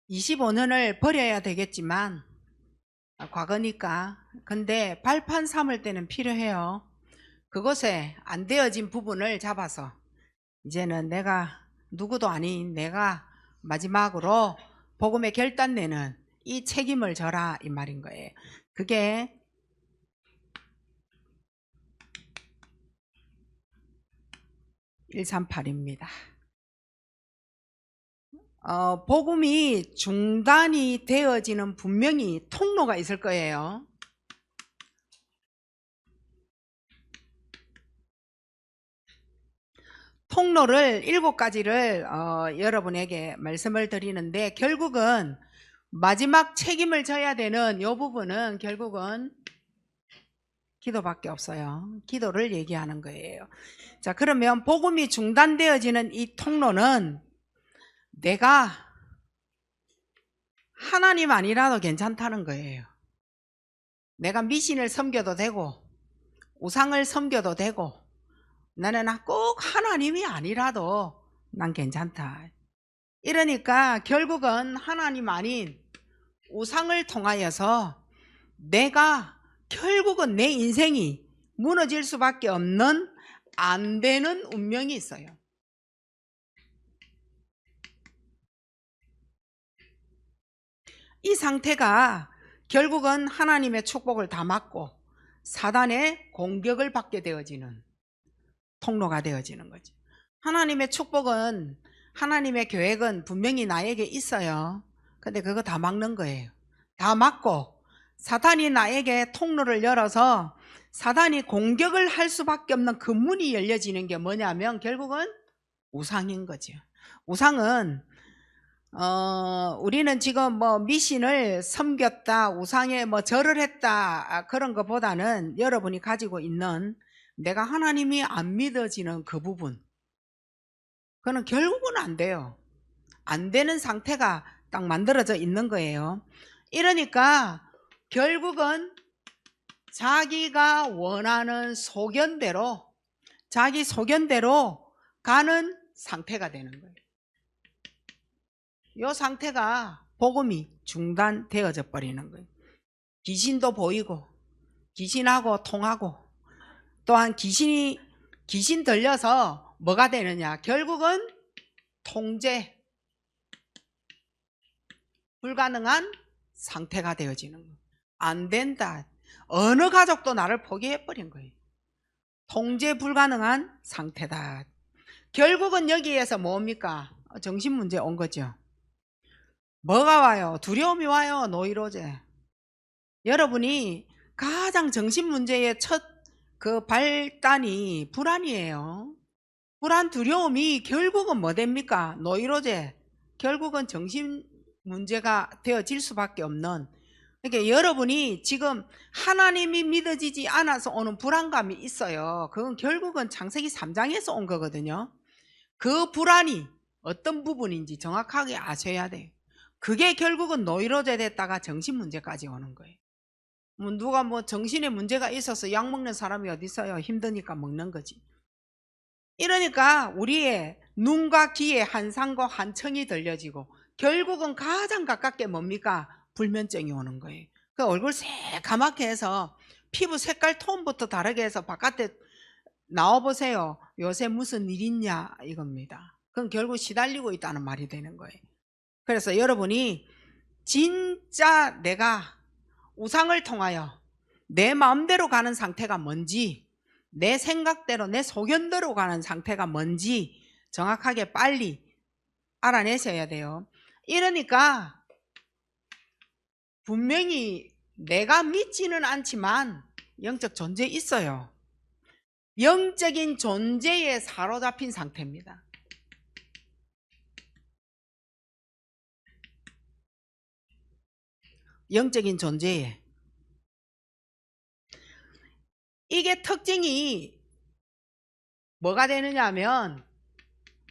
25년을 버려야 되겠지만 과거니까. 근데 발판 삼을 때는 필요해요. 그곳에 안 되어진 부분을 잡아서 이제는 내가 누구도 아닌 내가 마지막으로 복음의 결단 내는 이 책임을 져라 이 말인 거예요. 그게 138입니다. 복음이 중단이 되어지는 분명히 통로가 있을 거예요. 통로를 7가지를 여러분에게 말씀을 드리는데, 결국은 마지막 책임을 져야 되는 이 부분은 결국은 기도밖에 없어요. 기도를 얘기하는 거예요. 자, 그러면 복음이 중단되어지는 이 통로는 내가 하나님 아니라도 괜찮다는 거예요. 내가 미신을 섬겨도 되고 우상을 섬겨도 되고 나는 꼭 하나님이 아니라도 난 괜찮다. 이러니까 결국은 하나님 아닌 우상을 통하여서 내가 결국은 내 인생이 무너질 수밖에 없는 안 되는 운명이 있어요. 이 상태가 결국은 하나님의 축복을 다 막고 사단의 공격을 받게 되어지는 통로가 되어지는 거죠. 하나님의 축복은, 하나님의 계획은 분명히 나에게 있어요. 근데 그거 다 막는 거예요. 다 막고 사단이 나에게 통로를 열어서 사단이 공격을 할 수밖에 없는 그 문이 열려지는 게 뭐냐면 결국은 우상인 거죠. 우상은 우리는 지금 뭐 미신을 섬겼다, 우상에 뭐 절을 했다 그런 것보다는 여러분이 가지고 있는 내가 하나님이 안 믿어지는 그 부분, 그거는 결국은 안 돼요. 안 되는 상태가 딱 만들어져 있는 거예요. 이러니까 결국은 자기가 원하는 소견대로, 자기 소견대로 가는 상태가 되는 거예요. 이 상태가 복음이 중단되어져 버리는 거예요. 귀신도 보이고 귀신하고 통하고, 또한 귀신 들려서 뭐가 되느냐, 결국은 통제 불가능한 상태가 되어지는 거예요. 안 된다. 어느 가족도 나를 포기해버린 거예요. 통제 불가능한 상태다. 결국은 여기에서 뭡니까? 정신문제 온 거죠. 뭐가 와요? 두려움이 와요. 노이로제. 여러분이 가장 정신문제의 첫 그 발단이 불안이에요. 불안, 두려움이 결국은 뭐 됩니까? 노이로제. 결국은 정신 문제가 되어질 수밖에 없는. 그러니까 여러분이 지금 하나님이 믿어지지 않아서 오는 불안감이 있어요. 그건 결국은 창세기 3장에서 온 거거든요. 그 불안이 어떤 부분인지 정확하게 아셔야 돼요. 그게 결국은 노이로제 됐다가 정신 문제까지 오는 거예요. 누가 뭐 정신에 문제가 있어서 약 먹는 사람이 어디 있어요? 힘드니까 먹는 거지. 이러니까 우리의 눈과 귀에 한상과 한청이 들려지고 결국은 가장 가깝게 뭡니까? 불면증이 오는 거예요. 그 얼굴 새까맣게 해서 피부 색깔 톤부터 다르게 해서 바깥에 나와보세요. 요새 무슨 일 있냐 이겁니다. 그건 결국 시달리고 있다는 말이 되는 거예요. 그래서 여러분이 진짜 내가 우상을 통하여 내 마음대로 가는 상태가 뭔지, 내 생각대로 내 소견대로 가는 상태가 뭔지 정확하게 빨리 알아내셔야 돼요. 이러니까 분명히 내가 믿지는 않지만 영적 존재 있어요. 영적인 존재에 사로잡힌 상태입니다. 영적인 존재에. 이게 특징이 뭐가 되느냐 하면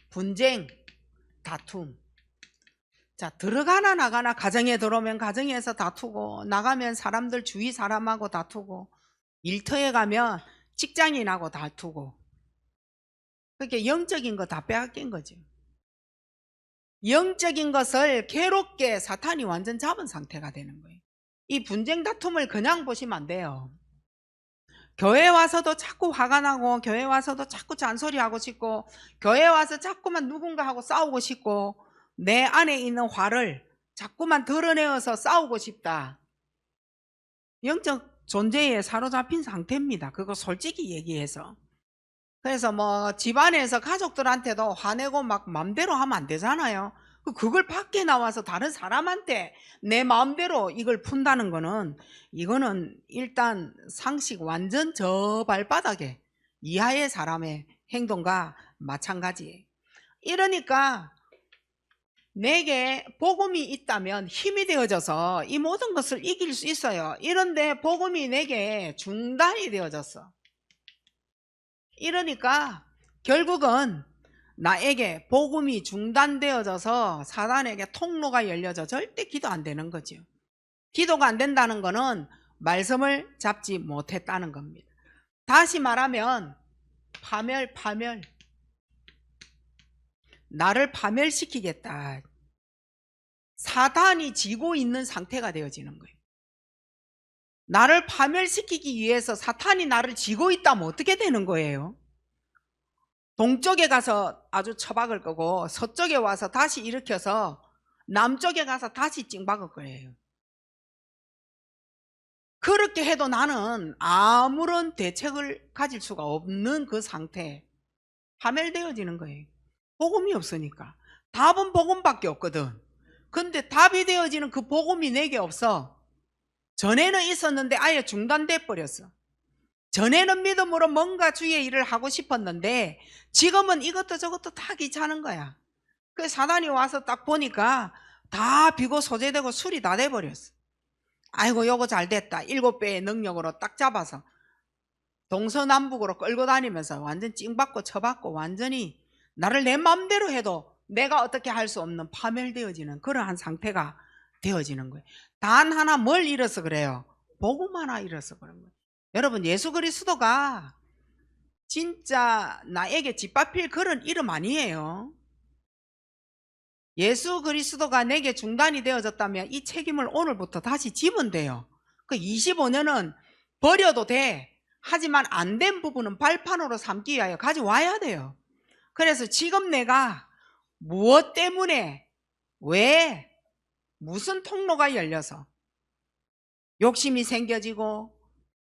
분쟁, 다툼. 자, 들어가나 나가나, 가정에 들어오면 가정에서 다투고, 나가면 사람들 주위 사람하고 다투고, 일터에 가면 직장인하고 다투고. 그렇게 영적인 거 다 빼앗긴 거죠. 영적인 것을 괴롭게 사탄이 완전 잡은 상태가 되는 거예요. 이 분쟁 다툼을 그냥 보시면 안 돼요. 교회 와서도 자꾸 화가 나고, 교회 와서도 자꾸 잔소리하고 싶고, 교회 와서 자꾸만 누군가하고 싸우고 싶고, 내 안에 있는 화를 자꾸만 드러내어서 싸우고 싶다. 영적 존재에 사로잡힌 상태입니다. 그거 솔직히 얘기해서. 그래서 뭐 집안에서 가족들한테도 화내고 막 맘대로 하면 안 되잖아요. 그걸 밖에 나와서 다른 사람한테 내 마음대로 이걸 푼다는 거는, 이거는 일단 상식 완전 저 발바닥에 이하의 사람의 행동과 마찬가지예요. 이러니까 내게 복음이 있다면 힘이 되어져서 이 모든 것을 이길 수 있어요. 이런데 복음이 내게 중단이 되어졌어. 이러니까 결국은 나에게 복음이 중단되어져서 사단에게 통로가 열려져 절대 기도 안 되는 거죠. 기도가 안 된다는 거는 말씀을 잡지 못했다는 겁니다. 다시 말하면 파멸. 나를 파멸시키겠다. 사단이 지고 있는 상태가 되어지는 거예요. 나를 파멸시키기 위해서 사탄이 나를 지고 있다면 어떻게 되는 거예요? 동쪽에 가서 아주 처박을 거고, 서쪽에 와서 다시 일으켜서 남쪽에 가서 다시 찡박을 거예요. 그렇게 해도 나는 아무런 대책을 가질 수가 없는 그 상태에 파멸되어지는 거예요. 복음이 없으니까. 답은 복음밖에 없거든. 근데 답이 되어지는 그 복음이 내게 없어. 전에는 있었는데 아예 중단돼 버렸어. 전에는 믿음으로 뭔가 주의 일을 하고 싶었는데 지금은 이것도 저것도 다 귀찮은 거야. 그 사단이 와서 딱 보니까 다 비고 소재되고 술이 다 돼버렸어. 아이고 요거 잘 됐다. 7배의 능력으로 딱 잡아서 동서남북으로 끌고 다니면서 완전 찡받고 쳐받고 완전히 나를 내 마음대로 해도 내가 어떻게 할 수 없는 파멸되어지는 그러한 상태가 되어지는 거예요. 단 하나 뭘 잃어서 그래요? 복음 하나 잃어서 그런 거예요. 여러분, 예수 그리스도가 진짜 나에게 짓밟힐 그런 이름 아니에요. 예수 그리스도가 내게 중단이 되어졌다면 이 책임을 오늘부터 다시 지면 돼요. 그 25년은 버려도 돼. 하지만 안 된 부분은 발판으로 삼기 위하여 가져와야 돼요. 그래서 지금 내가 무엇 때문에, 왜, 무슨 통로가 열려서 욕심이 생겨지고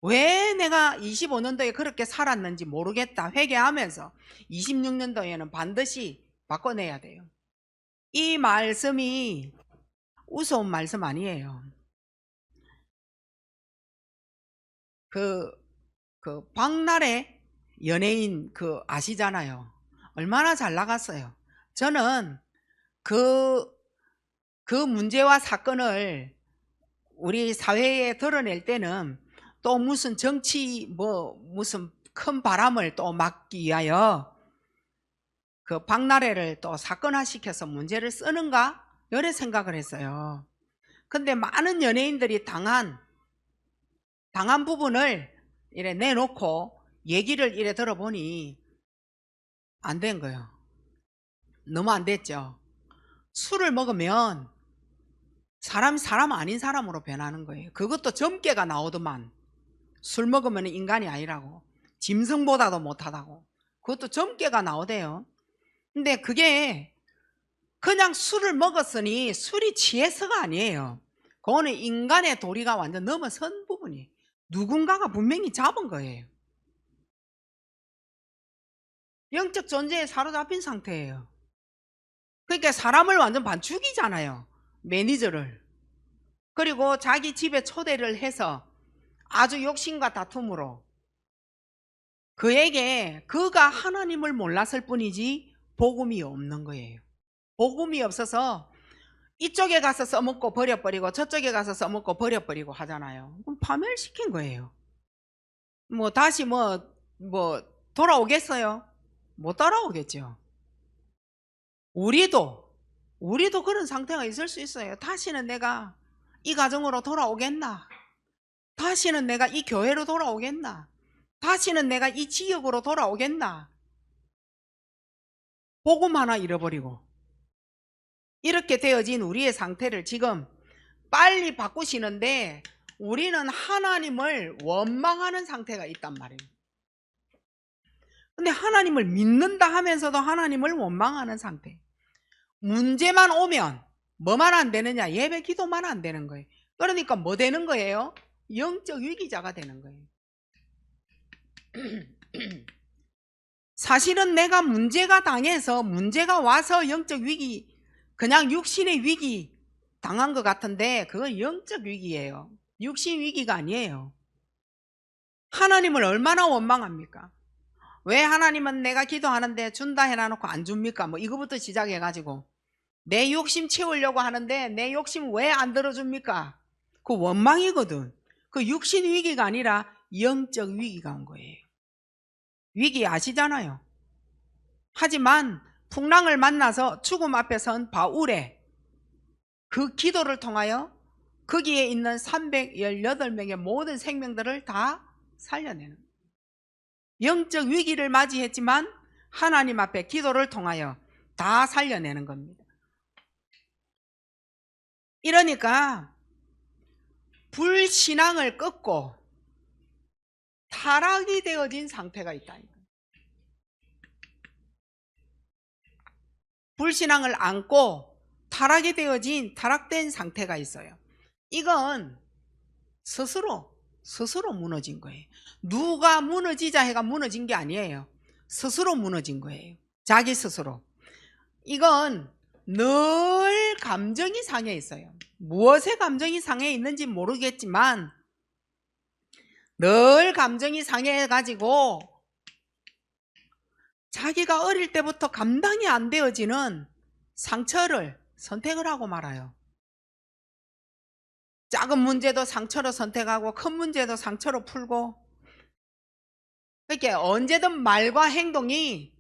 왜 내가 25년도에 그렇게 살았는지 모르겠다 회개하면서 26년도에는 반드시 바꿔내야 돼요. 이 말씀이 우스운 말씀 아니에요. 그 박나래 연예인 아시잖아요. 얼마나 잘 나갔어요. 저는 그 문제와 사건을 우리 사회에 드러낼 때는 또 무슨 정치 무슨 큰 바람을 또 막기 위하여 그 박나래를 또 사건화시켜서 문제를 쓰는가 이런 생각을 했어요. 근데 많은 연예인들이 당한 부분을 이래 내놓고 얘기를 이래 들어보니 안 된 거예요. 너무 안 됐죠. 술을 먹으면 사람 아닌 사람으로 변하는 거예요. 그것도 점괘가 나오더만. 술 먹으면 인간이 아니라고, 짐승보다도 못하다고, 그것도 점괘가 나오대요. 근데 그게 그냥 술을 먹었으니 술이 취해서가 아니에요. 그거는 인간의 도리가 완전 넘어선 부분이 누군가가 분명히 잡은 거예요. 영적 존재에 사로잡힌 상태예요. 그러니까 사람을 완전 죽이잖아요. 매니저를. 그리고 자기 집에 초대를 해서 아주 욕심과 다툼으로 그에게 그가 하나님을 몰랐을 뿐이지 복음이 없는 거예요. 복음이 없어서 이쪽에 가서 써먹고 버려버리고 저쪽에 가서 써먹고 버려버리고 하잖아요. 그럼 파멸시킨 거예요. 뭐 다시 돌아오겠어요? 못 돌아오겠죠. 우리도 그런 상태가 있을 수 있어요. 다시는 내가 이 가정으로 돌아오겠나? 다시는 내가 이 교회로 돌아오겠나? 다시는 내가 이 지역으로 돌아오겠나? 복음 하나 잃어버리고 이렇게 되어진 우리의 상태를 지금 빨리 바꾸시는데 우리는 하나님을 원망하는 상태가 있단 말이에요. 근데 하나님을 믿는다 하면서도 하나님을 원망하는 상태. 문제만 오면 뭐만 안 되느냐? 예배 기도만 안 되는 거예요. 그러니까 뭐 되는 거예요? 영적 위기자가 되는 거예요. 사실은 내가 문제가 당해서 문제가 와서 영적 위기, 그냥 육신의 위기 당한 것 같은데 그건 영적 위기예요. 육신 위기가 아니에요. 하나님을 얼마나 원망합니까? 왜 하나님은 내가 기도하는데 준다 해놔놓고 안 줍니까? 뭐 이거부터 시작해가지고 내 욕심 채우려고 하는데 내 욕심 왜 안 들어줍니까? 그 원망이거든. 그 육신 위기가 아니라 영적 위기가 온 거예요. 위기 아시잖아요. 하지만 풍랑을 만나서 죽음 앞에 선 바울의 그 기도를 통하여 거기에 있는 318명의 모든 생명들을 다 살려내는 거예요. 영적 위기를 맞이했지만 하나님 앞에 기도를 통하여 다 살려내는 겁니다. 이러니까 불신앙을 끊고 타락이 되어진 상태가 있다. 불신앙을 안고 타락이 되어진 타락된 상태가 있어요. 이건 스스로 무너진 거예요. 누가 무너지자 해가 무너진 게 아니에요. 스스로 무너진 거예요. 자기 스스로. 이건 늘 감정이 상해 있어요. 무엇에 감정이 상해 있는지 모르겠지만 늘 감정이 상해가지고 자기가 어릴 때부터 감당이 안 되어지는 상처를 선택을 하고 말아요. 작은 문제도 상처로 선택하고 큰 문제도 상처로 풀고, 그러니까 언제든 말과 행동이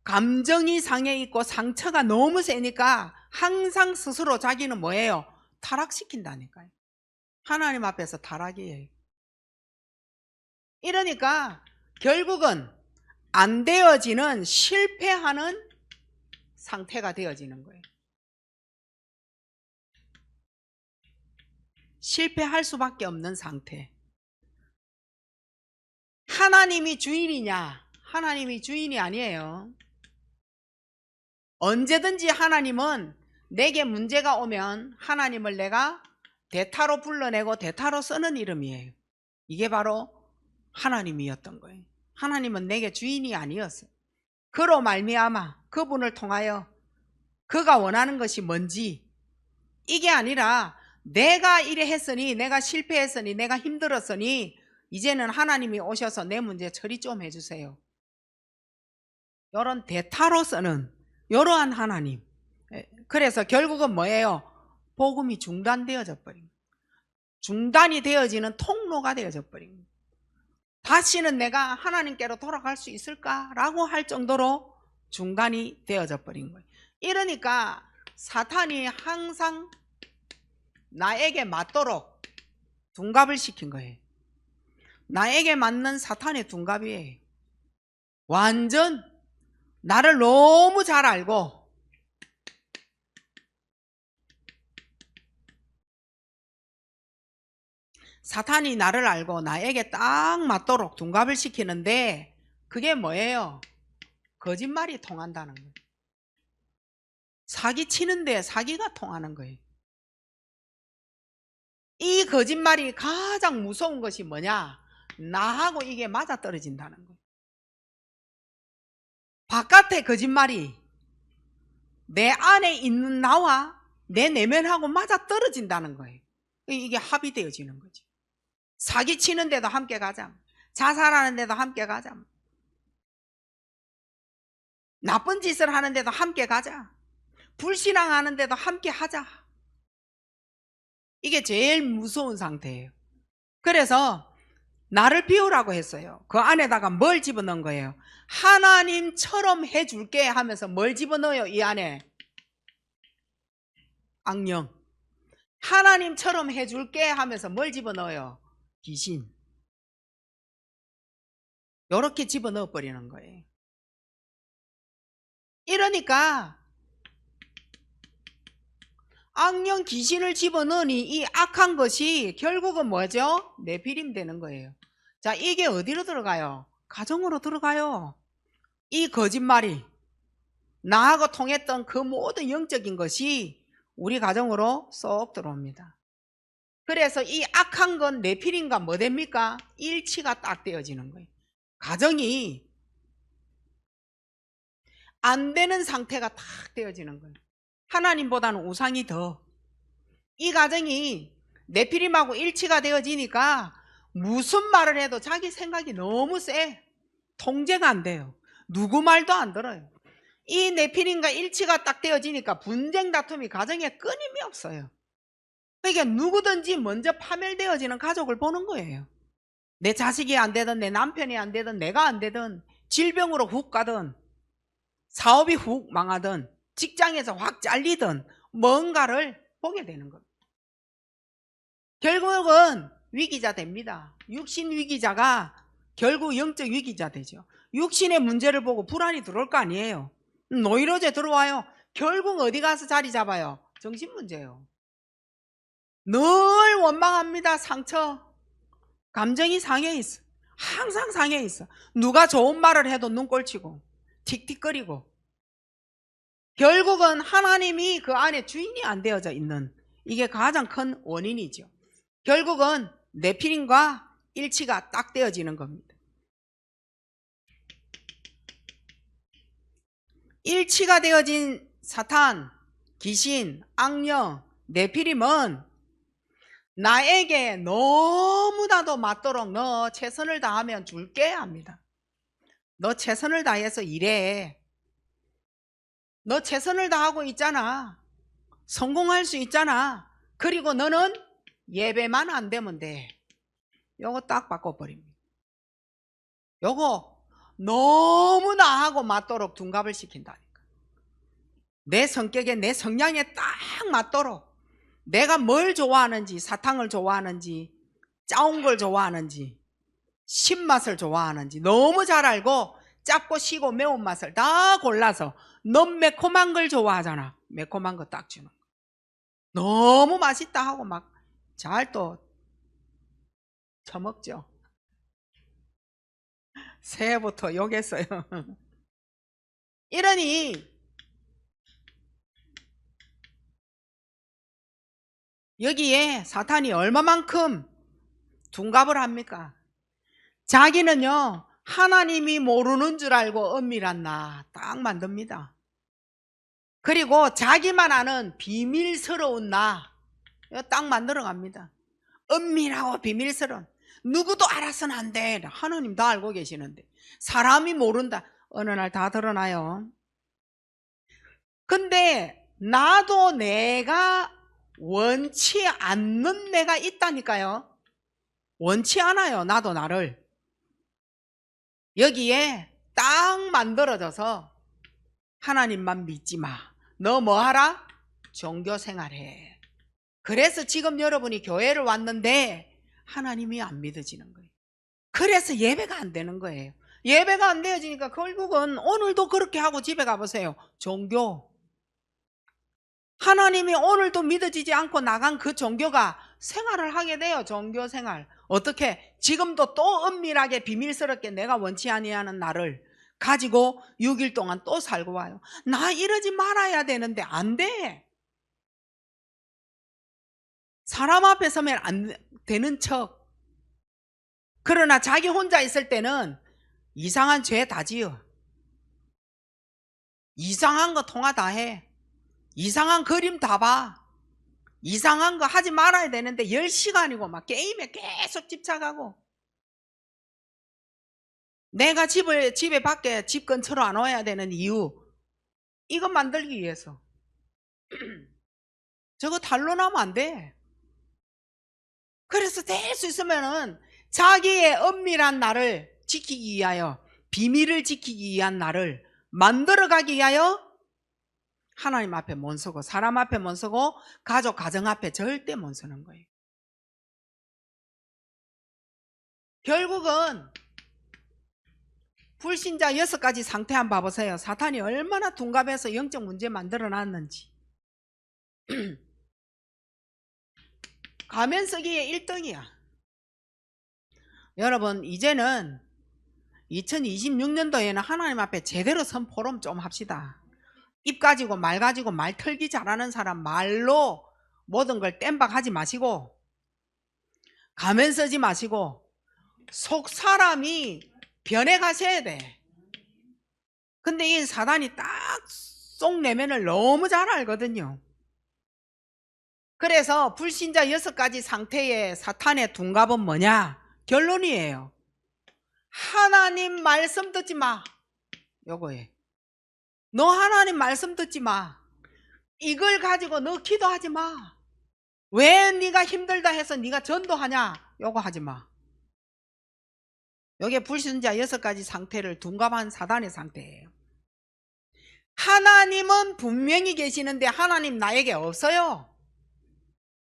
감정이 상해 있고 상처가 너무 세니까 항상 스스로 자기는 뭐예요? 타락시킨다니까요. 하나님 앞에서 타락이에요. 이러니까 결국은 안 되어지는 실패하는 상태가 되어지는 거예요. 실패할 수밖에 없는 상태. 하나님이 주인이냐? 하나님이 주인이 아니에요. 언제든지 하나님은 내게 문제가 오면 하나님을 내가 대타로 불러내고 대타로 쓰는 이름이에요. 이게 바로 하나님이었던 거예요. 하나님은 내게 주인이 아니었어요. 그로 말미암아 그분을 통하여 그가 원하는 것이 뭔지, 이게 아니라 내가 이래 했으니, 내가 실패했으니, 내가 힘들었으니 이제는 하나님이 오셔서 내 문제 처리 좀 해주세요. 이런 대타로 쓰는 이러한 하나님. 그래서 결국은 뭐예요? 복음이 중단되어져 버린, 중단이 되어지는 통로가 되어져 버린, 다시는 내가 하나님께로 돌아갈 수 있을까라고 할 정도로 중단이 되어져 버린 거예요. 이러니까 사탄이 항상 나에게 맞도록 둔갑을 시킨 거예요. 나에게 맞는 사탄의 둔갑이에요. 완전 나를 너무 잘 알고 사탄이 나를 알고 나에게 딱 맞도록 둔갑을 시키는데 그게 뭐예요? 거짓말이 통한다는 거예요. 사기 치는데 사기가 통하는 거예요. 이 거짓말이 가장 무서운 것이 뭐냐? 나하고 이게 맞아떨어진다는 거예요. 바깥의 거짓말이 내 안에 있는 나와 내 내면하고 맞아떨어진다는 거예요. 이게 합의되어지는 거죠. 사기 치는데도 함께 가자, 자살하는데도 함께 가자, 나쁜 짓을 하는데도 함께 가자, 불신앙하는데도 함께 하자. 이게 제일 무서운 상태예요. 그래서 나를 비우라고 했어요. 그 안에다가 뭘 집어넣은 거예요? 하나님처럼 해줄게 하면서 뭘 집어넣어요? 이 안에 악령. 하나님처럼 해줄게 하면서 뭘 집어넣어요? 귀신. 이렇게 집어넣어 버리는 거예요. 이러니까 악령 귀신을 집어넣으니 이 악한 것이 결국은 뭐죠? 네피림 되는 거예요. 자, 이게 어디로 들어가요? 가정으로 들어가요. 이 거짓말이 나하고 통했던 그 모든 영적인 것이 우리 가정으로 쏙 들어옵니다. 그래서 이 악한 건 네피림과 뭐 됩니까? 일치가 딱 되어지는 거예요. 가정이 안 되는 상태가 딱 되어지는 거예요. 하나님보다는 우상이 더. 이 가정이 네피림하고 일치가 되어지니까 무슨 말을 해도 자기 생각이 너무 세. 통제가 안 돼요. 누구 말도 안 들어요. 이 네피림과 일치가 딱 되어지니까 분쟁 다툼이 가정에 끊임이 없어요. 그러니까 누구든지 먼저 파멸되어지는 가족을 보는 거예요. 내 자식이 안 되든 내 남편이 안 되든 내가 안 되든 질병으로 훅 가든 사업이 훅 망하든 직장에서 확 잘리든 뭔가를 보게 되는 겁니다. 결국은 위기자 됩니다. 육신 위기자가 결국 영적 위기자 되죠. 육신의 문제를 보고 불안이 들어올 거 아니에요. 노이로제 들어와요. 결국 어디 가서 자리 잡아요? 정신 문제예요. 늘 원망합니다. 상처. 감정이 상해 있어. 항상 상해 있어. 누가 좋은 말을 해도 눈꼴치고 틱틱거리고. 결국은 하나님이 그 안에 주인이 안 되어져 있는, 이게 가장 큰 원인이죠. 결국은 네피림과 일치가 딱 되어지는 겁니다. 일치가 되어진 사탄, 귀신, 악령, 네피림은 나에게 너무나도 맞도록 너 최선을 다하면 줄게 합니다. 너 최선을 다해서 일해. 너 최선을 다하고 있잖아. 성공할 수 있잖아. 그리고 너는 예배만 안 되면 돼. 요거 딱 바꿔버립니다. 요거 너무 나하고 맞도록 둔갑을 시킨다니까. 내 성격에 내 성향에 딱 맞도록 내가 뭘 좋아하는지, 사탕을 좋아하는지, 짜온 걸 좋아하는지, 신맛을 좋아하는지 너무 잘 알고 짭고 시고 매운맛을 다 골라서 넌 매콤한 걸 좋아하잖아. 매콤한 거 딱 주는 거. 너무 맛있다 하고 막 잘 또 처먹죠. 새해부터 욕했어요. 이러니 여기에 사탄이 얼마만큼 둔갑을 합니까? 자기는요 하나님이 모르는 줄 알고 은밀한 나 딱 만듭니다. 그리고 자기만 아는 비밀스러운 나 딱 만들어 갑니다. 은밀하고 비밀스러운, 누구도 알아서는 안 돼. 하나님 다 알고 계시는데 사람이 모른다. 어느 날 다 드러나요. 근데 나도 내가 원치 않는 내가 있다니까요. 원치 않아요. 나도 나를. 여기에 딱 만들어져서 하나님만 믿지 마. 너 뭐 하라? 종교 생활해. 그래서 지금 여러분이 교회를 왔는데 하나님이 안 믿어지는 거예요. 그래서 예배가 안 되는 거예요. 예배가 안 되어지니까 결국은 오늘도 그렇게 하고 집에 가보세요. 종교. 하나님이 오늘도 믿어지지 않고 나간 그 종교가 생활을 하게 돼요. 종교 생활. 어떻게? 지금도 또 은밀하게 비밀스럽게 내가 원치 아니하는 나를 가지고 6일 동안 또 살고 와요. 나 이러지 말아야 되는데 안 돼. 사람 앞에 서면 안 되는 척. 그러나 자기 혼자 있을 때는 이상한 죄 다 지어. 이상한 거 통화 다 해. 이상한 그림 다 봐. 이상한 거 하지 말아야 되는데 10시간이고 막 게임에 계속 집착하고. 내가 집에 밖에 집 근처로 안 와야 되는 이유, 이거 만들기 위해서. 저거 탄로나면 안 돼. 그래서 될 수 있으면은 자기의 은밀한 나를 지키기 위하여, 비밀을 지키기 위한 나를 만들어가기 위하여 하나님 앞에 못 서고 사람 앞에 못 서고 가족 가정 앞에 절대 못 서는 거예요. 결국은 불신자 6가지 상태 한번 봐보세요. 사탄이 얼마나 둔갑해서 영적 문제 만들어 놨는지. 가면 쓰기에 1등이야. 여러분, 이제는 2026년도에는 하나님 앞에 제대로 선포름 좀 합시다. 입 가지고 말 가지고 말 털기 잘하는 사람 말로 모든 걸 땜박하지 마시고, 가면 쓰지 마시고, 속 사람이 변해 가셔야 돼. 근데 이 사단이 딱 속 내면을 너무 잘 알거든요. 그래서 불신자 6가지 상태의 사탄의 둔갑은 뭐냐? 결론이에요. 하나님 말씀 듣지 마. 요거에. 너 하나님 말씀 듣지 마. 이걸 가지고 너 기도하지 마. 왜 네가 힘들다 해서 네가 전도하냐? 요거 하지 마. 요게 불신자 6가지 상태를 둔갑한 사단의 상태예요. 하나님은 분명히 계시는데 하나님 나에게 없어요.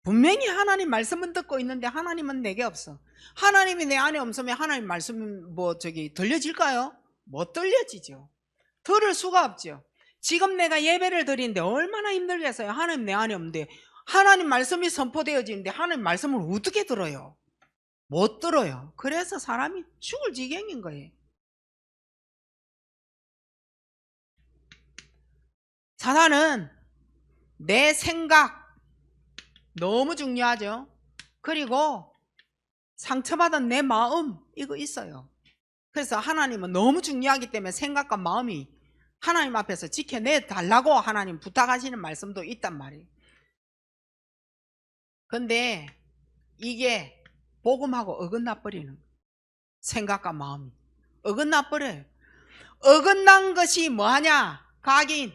분명히 하나님 말씀은 듣고 있는데 하나님은 내게 없어. 하나님이 내 안에 없으면 하나님 말씀 들려질까요? 못 들려지죠. 들을 수가 없죠. 지금 내가 예배를 드리는데 얼마나 힘들겠어요. 하나님 내 안에 없는데 하나님 말씀이 선포되어지는데 하나님 말씀을 어떻게 들어요? 못 들어요. 그래서 사람이 죽을 지경인 거예요. 사단은 내 생각 너무 중요하죠. 그리고 상처받은 내 마음 이거 있어요. 그래서 하나님은 너무 중요하기 때문에 생각과 마음이 하나님 앞에서 지켜내 달라고 하나님 부탁하시는 말씀도 있단 말이에요. 근데 이게 복음하고 어긋나 버리는 생각과 마음이 어긋나 버려요. 어긋난 것이 뭐하냐? 각인.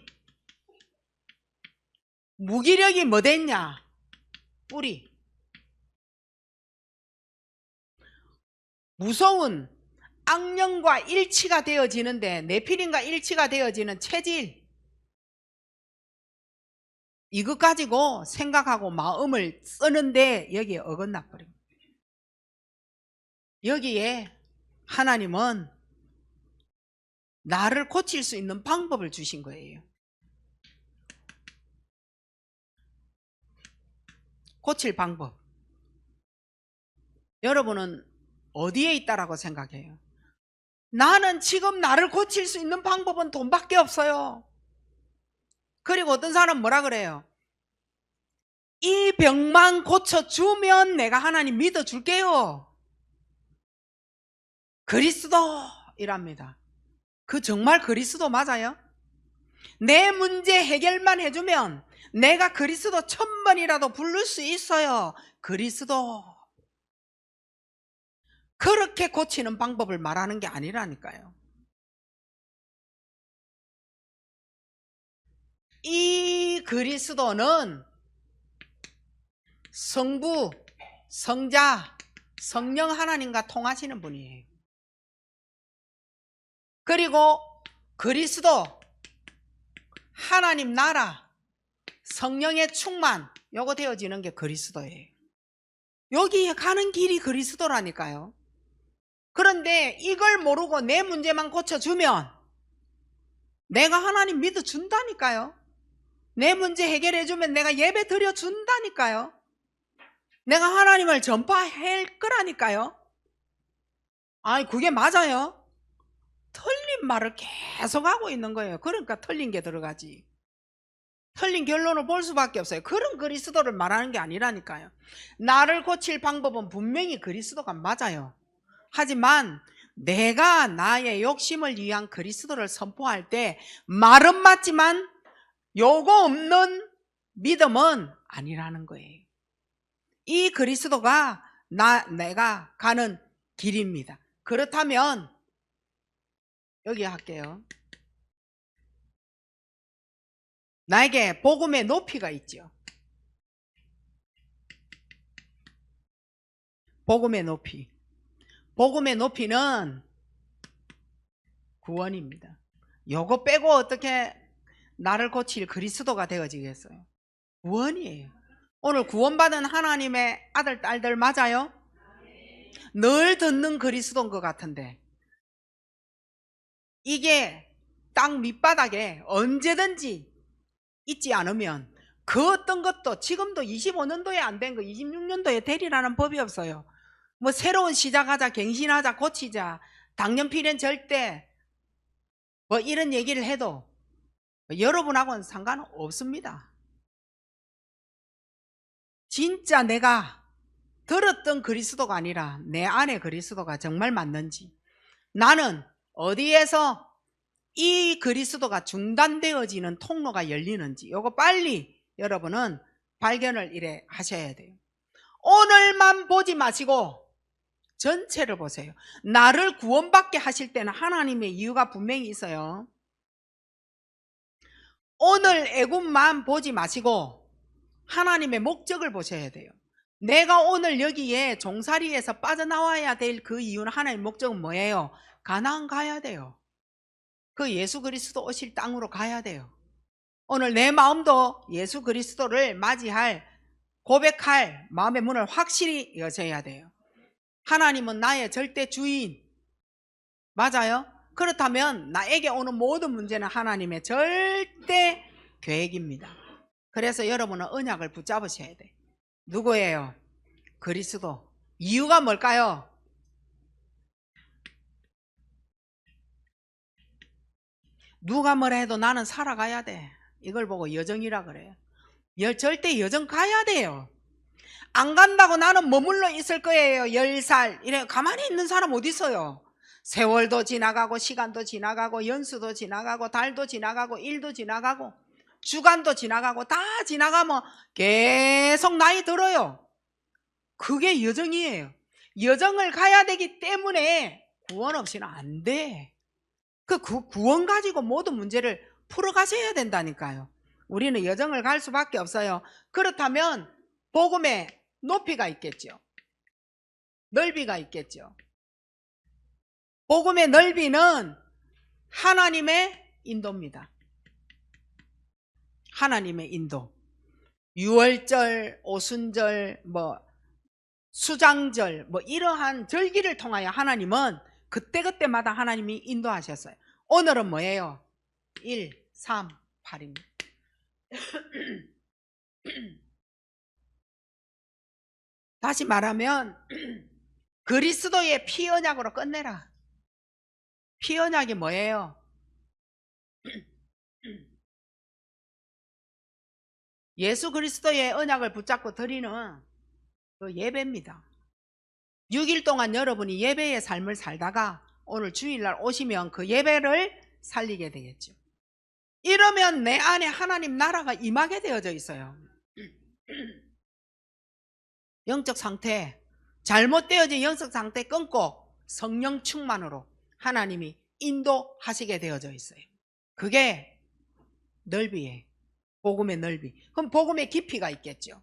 무기력이 뭐 됐냐? 뿌리. 무서운 악령과 일치가 되어지는데 네피림과 일치가 되어지는 체질, 이것 가지고 생각하고 마음을 쓰는데 여기에 어긋나 버립니다. 여기에 하나님은 나를 고칠 수 있는 방법을 주신 거예요. 고칠 방법. 여러분은 어디에 있다라고 생각해요? 나는 지금 나를 고칠 수 있는 방법은 돈밖에 없어요. 그리고 어떤 사람은 뭐라 그래요? 이 병만 고쳐주면 내가 하나님 믿어줄게요. 그리스도이랍니다. 그 정말 그리스도 맞아요? 내 문제 해결만 해주면 내가 그리스도 1000번이라도 부를 수 있어요. 그리스도. 그렇게 고치는 방법을 말하는 게 아니라니까요. 이 그리스도는 성부, 성자, 성령 하나님과 통하시는 분이에요. 그리고 그리스도, 하나님 나라, 성령의 충만, 요거 되어지는 게 그리스도예요. 여기에 가는 길이 그리스도라니까요. 그런데 이걸 모르고 내 문제만 고쳐주면 내가 하나님 믿어준다니까요. 내 문제 해결해주면 내가 예배 드려준다니까요. 내가 하나님을 전파할 거라니까요. 아니 그게 맞아요? 틀린 말을 계속 하고 있는 거예요. 그러니까 틀린 게 들어가지. 틀린 결론을 볼 수밖에 없어요. 그런 그리스도를 말하는 게 아니라니까요. 나를 고칠 방법은 분명히 그리스도가 맞아요. 하지만 내가 나의 욕심을 위한 그리스도를 선포할 때 말은 맞지만 요거 없는 믿음은 아니라는 거예요. 이 그리스도가 내가 가는 길입니다. 그렇다면 여기 할게요. 나에게 복음의 높이가 있죠. 복음의 높이. 복음의 높이는 구원입니다. 요거 빼고 어떻게 나를 고칠 그리스도가 되어지겠어요? 구원이에요. 오늘 구원받은 하나님의 아들, 딸들 맞아요? 늘 듣는 그리스도인 것 같은데 이게 땅 밑바닥에 언제든지 있지 않으면 그 어떤 것도 지금도 25년도에 안 된 거 26년도에 되리라는 법이 없어요. 뭐 새로운 시작하자, 갱신하자, 고치자, 당년필엔 절대 뭐 이런 얘기를 해도 여러분하고는 상관없습니다. 진짜 내가 들었던 그리스도가 아니라 내 안에 그리스도가 정말 맞는지, 나는 어디에서 이 그리스도가 중단되어지는 통로가 열리는지 요거 빨리 여러분은 발견을 이래 하셔야 돼요. 오늘만 보지 마시고 전체를 보세요. 나를 구원받게 하실 때는 하나님의 이유가 분명히 있어요. 오늘 애굽만 보지 마시고 하나님의 목적을 보셔야 돼요. 내가 오늘 여기에 종살이에서 빠져나와야 될 그 이유는, 하나님의 목적은 뭐예요? 가나안 가야 돼요. 그 예수 그리스도 오실 땅으로 가야 돼요. 오늘 내 마음도 예수 그리스도를 맞이할, 고백할 마음의 문을 확실히 여셔야 돼요. 하나님은 나의 절대 주인, 맞아요? 그렇다면 나에게 오는 모든 문제는 하나님의 절대 계획입니다. 그래서 여러분은 언약을 붙잡으셔야 돼. 누구예요? 그리스도. 이유가 뭘까요? 누가 뭐라 해도 나는 살아가야 돼. 이걸 보고 여정이라 그래요. 절대 여정 가야 돼요. 안 간다고 나는 머물러 있을 거예요. 10살 이래 가만히 있는 사람 어디 있어요? 세월도 지나가고 시간도 지나가고 연수도 지나가고 달도 지나가고 일도 지나가고 주간도 지나가고 다 지나가면 계속 나이 들어요. 그게 여정이에요. 여정을 가야 되기 때문에 구원 없이는 안 돼. 그 구원 가지고 모든 문제를 풀어가셔야 된다니까요. 우리는 여정을 갈 수밖에 없어요. 그렇다면 복음의 높이가 있겠죠. 넓이가 있겠죠. 복음의 넓이는 하나님의 인도입니다. 하나님의 인도. 유월절, 오순절, 수장절, 이러한 절기를 통하여 하나님은 그때그때마다 하나님이 인도하셨어요. 오늘은 뭐예요? 1, 3, 8입니다. 다시 말하면 그리스도의 피 언약으로 끝내라. 피 언약이 뭐예요? 예수 그리스도의 언약을 붙잡고 드리는 그 예배입니다. 6일 동안 여러분이 예배의 삶을 살다가 오늘 주일날 오시면 그 예배를 살리게 되겠죠. 이러면 내 안에 하나님 나라가 임하게 되어져 있어요. 영적 상태, 잘못되어진 영적 상태 끊고 성령 충만으로 하나님이 인도하시게 되어져 있어요. 그게 넓이에요. 복음의 넓이. 그럼 복음의 깊이가 있겠죠.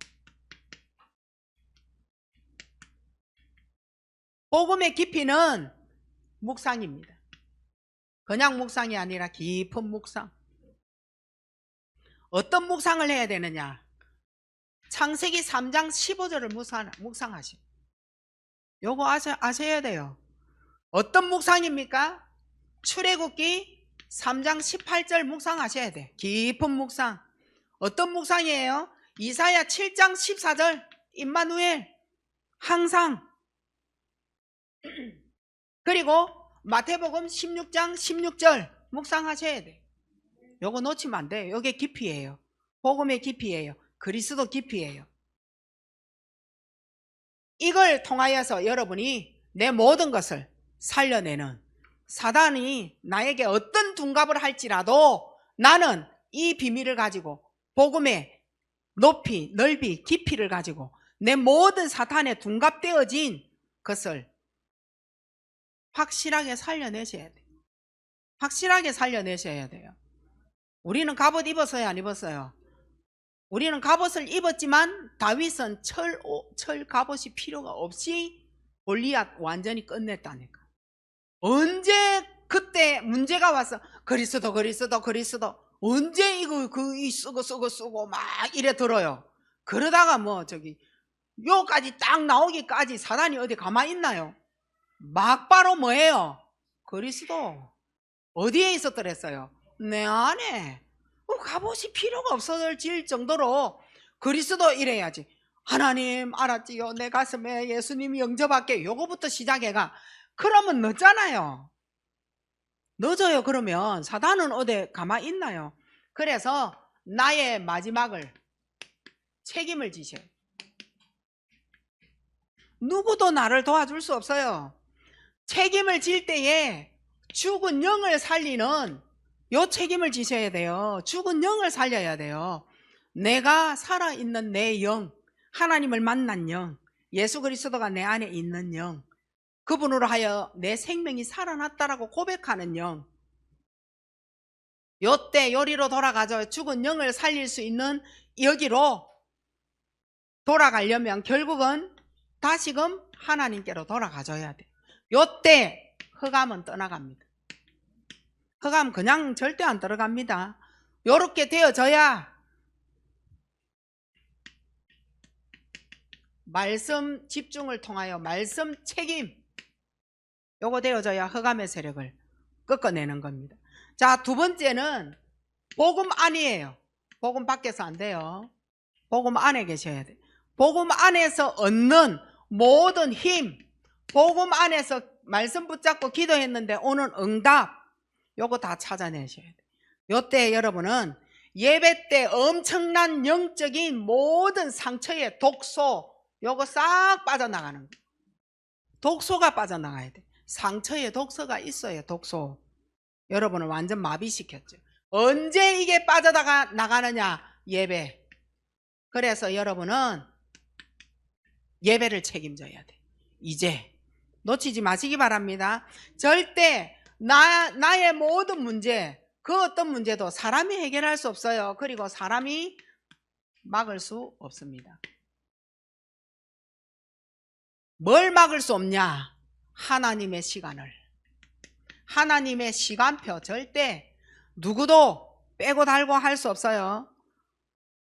복음의 깊이는 묵상입니다. 그냥 묵상이 아니라 깊은 묵상. 어떤 묵상을 해야 되느냐? 창세기 3장 15절을 묵상하시고, 요거 아셔야 돼요. 어떤 묵상입니까? 출애굽기 3장 18절 묵상하셔야 돼. 깊은 묵상. 어떤 묵상이에요? 이사야 7장 14절 임마누엘, 항상. 그리고 마태복음 16장 16절 묵상하셔야 돼. 요거 놓치면 안 돼요. 요게 깊이에요. 복음의 깊이에요. 그리스도 깊이에요. 이걸 통하여서 여러분이 내 모든 것을 살려내는, 사단이 나에게 어떤 둔갑을 할지라도 나는 이 비밀을 가지고 복음의 높이, 넓이, 깊이를 가지고 내 모든 사탄에 둔갑되어진 것을 확실하게 살려내셔야 돼요. 확실하게 살려내셔야 돼요. 우리는 갑옷 입었어요, 안 입었어요? 우리는 갑옷을 입었지만 다윗은 철 갑옷이 필요가 없이 골리앗 완전히 끝냈다니까. 언제 그때 문제가 와서 그리스도 언제 이거 쓰고 막 이래 들어요. 그러다가 요까지 딱 나오기까지 사단이 어디 가만히 있나요? 막바로 뭐예요? 그리스도 어디에 있었더랬어요? 내 안에. 갑옷이 필요가 없어질 정도로 그리스도 이래야지. 하나님 알았지요, 내 가슴에 예수님 영접할게, 요거부터 시작해가. 그러면 늦잖아요. 늦어요. 그러면 사단은 어디 가만히 있나요? 그래서 나의 마지막을 책임을 지셔요. 누구도 나를 도와줄 수 없어요. 책임을 질 때에 죽은 영을 살리는 요 책임을 지셔야 돼요. 죽은 영을 살려야 돼요. 내가 살아있는 내 영, 하나님을 만난 영, 예수 그리스도가 내 안에 있는 영, 그분으로 하여 내 생명이 살아났다라고 고백하는 영, 요때 요리로 돌아가죠. 죽은 영을 살릴 수 있는 여기로 돌아가려면 결국은 다시금 하나님께로 돌아가줘야 돼. 요때 흑암은 떠나갑니다. 흑암 그냥 절대 안 들어갑니다. 요렇게 되어져야 말씀 집중을 통하여 말씀 책임, 요거 되어져야 흑암의 세력을 꺾어내는 겁니다. 자, 두 번째는 복음 안이에요. 복음 밖에서 안 돼요. 복음 안에 계셔야 돼요. 복음 안에서 얻는 모든 힘, 복음 안에서 말씀 붙잡고 기도했는데 오는 응답, 요거 다 찾아내셔야 돼요. 요때 여러분은 예배 때 엄청난 영적인 모든 상처의 독소, 요거 싹 빠져나가는 거예요. 독소가 빠져나가야 돼. 상처에 독소가 있어요. 독소. 여러분은 완전 마비시켰죠. 언제 이게 빠져나가느냐? 예배. 그래서 여러분은 예배를 책임져야 돼. 이제 놓치지 마시기 바랍니다. 절대 나의 모든 문제, 그 어떤 문제도 사람이 해결할 수 없어요. 그리고 사람이 막을 수 없습니다. 뭘 막을 수 없냐? 하나님의 시간을. 하나님의 시간표 절대 누구도 빼고 달고 할 수 없어요.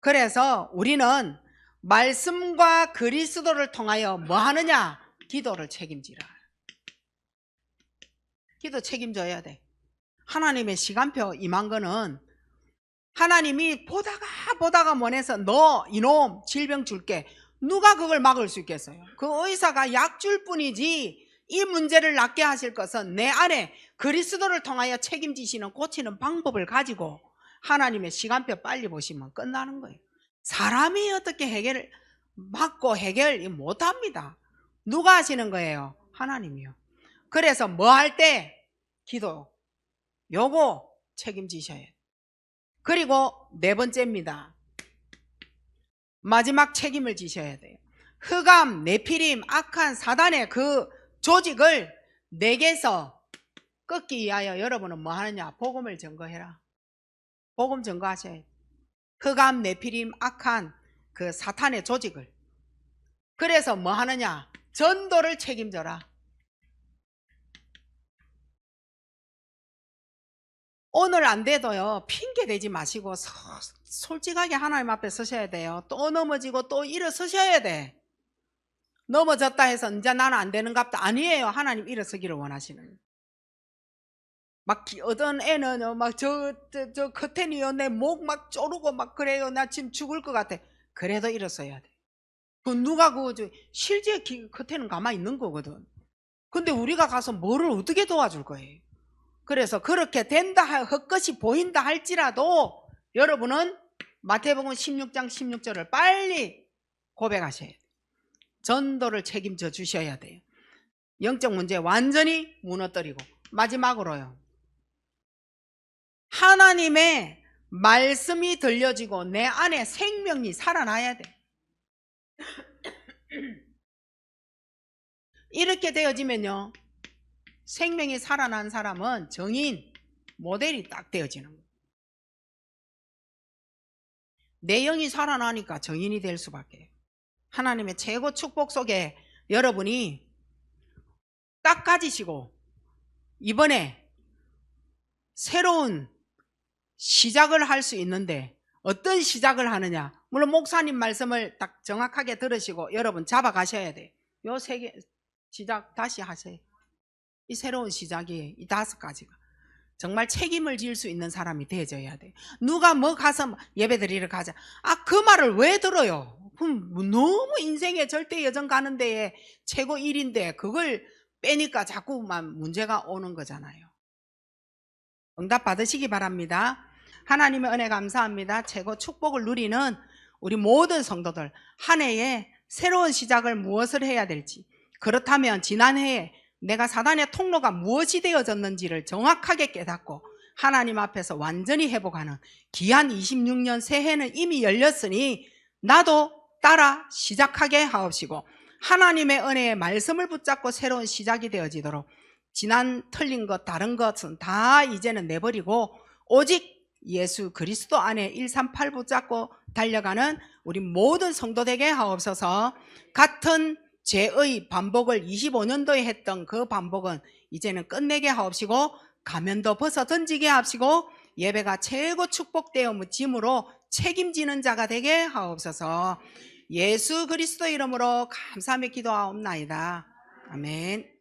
그래서 우리는 말씀과 그리스도를 통하여 뭐 하느냐? 기도를 책임지라. 기도 책임져야 돼. 하나님의 시간표 임한 거는 하나님이 보다가 원해서 너 이놈 질병 줄게. 누가 그걸 막을 수 있겠어요? 그 의사가 약 줄 뿐이지 이 문제를 낫게 하실 것은 내 안에 그리스도를 통하여 책임지시는 고치는 방법을 가지고 하나님의 시간표 빨리 보시면 끝나는 거예요. 사람이 어떻게 해결을 막고 해결 못합니다. 누가 하시는 거예요? 하나님이요. 그래서 뭐 할 때? 기도. 요거 책임지셔야 돼요. 그리고 네 번째입니다. 마지막 책임을 지셔야 돼요. 흑암, 네피림, 악한 사단의 그 조직을 내게서 끊기 위하여 여러분은 뭐 하느냐? 복음을 증거해라. 복음 증거하셔야 돼요. 흑암, 네피림, 악한 그 사탄의 조직을. 그래서 뭐 하느냐? 전도를 책임져라. 오늘 안 돼도요, 핑계 대지 마시고 솔직하게 하나님 앞에 서셔야 돼요. 또 넘어지고 또 일어서셔야 돼. 넘어졌다 해서 이제 나는 안 되는갑다. 아니에요. 하나님 일어서기를 원하시는. 막 어떤 애는 막 저 커튼이요, 내 목 막 쪼르고 막 그래요. 나 지금 죽을 것 같아. 그래도 일어서야 돼. 그 누가 실제 커튼은 가만히 있는 거거든. 근데 우리가 가서 뭐를 어떻게 도와줄 거예요? 그래서 그렇게 된다, 헛것이 보인다 할지라도 여러분은 마태복음 16장 16절을 빨리 고백하셔야 돼요. 전도를 책임져 주셔야 돼요. 영적 문제 완전히 무너뜨리고. 마지막으로요, 하나님의 말씀이 들려지고 내 안에 생명이 살아나야 돼. 이렇게 되어지면요, 생명이 살아난 사람은 정인, 모델이 딱 되어지는 거예요. 내 영이 살아나니까 정인이 될 수밖에. 하나님의 최고 축복 속에 여러분이 딱 가지시고 이번에 새로운 시작을 할 수 있는데 어떤 시작을 하느냐? 물론 목사님 말씀을 딱 정확하게 들으시고 여러분 잡아가셔야 돼요. 요 세 개 시작 다시 하세요. 이 새로운 시작이 이 5가지가 정말 책임을 질 수 있는 사람이 되어져야 돼. 누가 뭐 가서 예배 드리러 가자. 그 말을 왜 들어요? 그럼 너무 인생의 절대 여정 가는 데에 최고 일인데 그걸 빼니까 자꾸만 문제가 오는 거잖아요. 응답 받으시기 바랍니다. 하나님의 은혜 감사합니다. 최고 축복을 누리는 우리 모든 성도들, 한 해에 새로운 시작을 무엇을 해야 될지, 그렇다면 지난해에 내가 사단의 통로가 무엇이 되어졌는지를 정확하게 깨닫고 하나님 앞에서 완전히 회복하는 귀한 26년 새해는 이미 열렸으니 나도 따라 시작하게 하옵시고, 하나님의 은혜의 말씀을 붙잡고 새로운 시작이 되어지도록 지난 틀린 것 다른 것은 다 이제는 내버리고 오직 예수 그리스도 안에 138 붙잡고 달려가는 우리 모든 성도 되게 하옵소서. 같은 죄의 반복을 25년도에 했던 그 반복은 이제는 끝내게 하옵시고, 가면도 벗어 던지게 하옵시고, 예배가 최고 축복되어 짐으로 책임지는 자가 되게 하옵소서. 예수 그리스도 이름으로 감사하며 기도하옵나이다. 아멘.